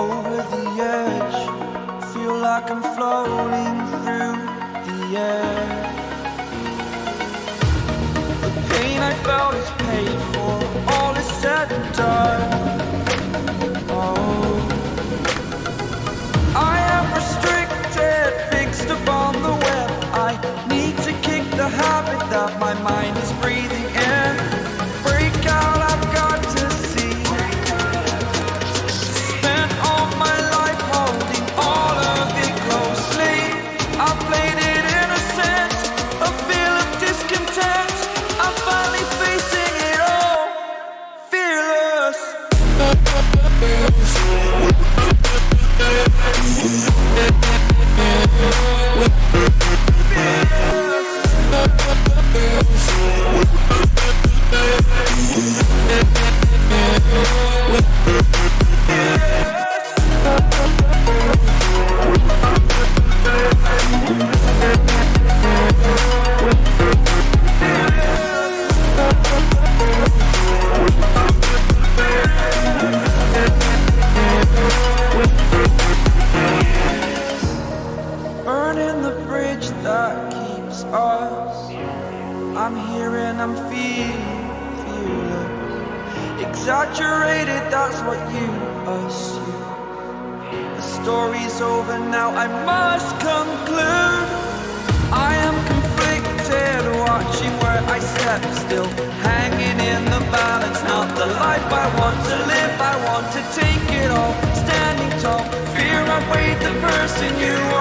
over the edge. Feel like I'm floating through the air. The pain I felt is paid for, all is said and done. Oh, I am restricted, fixed upon the web. I need to kick the habit that my mind is breathing in. Break out, I've got to see. Spent all my life holding all of it closely. I played it innocent, a feel of discontent. I'm finally facing it all, fearless. Burning the bridge that keeps us. I'm here and I'm feeling fearless. Exaggerated, that's what you assume. The story's over now, I must conclude. I am conflicted, watching where I step still, hanging in the balance. Not the life I want to live, I want to take it all. Standing tall, fear I weighed the person you are.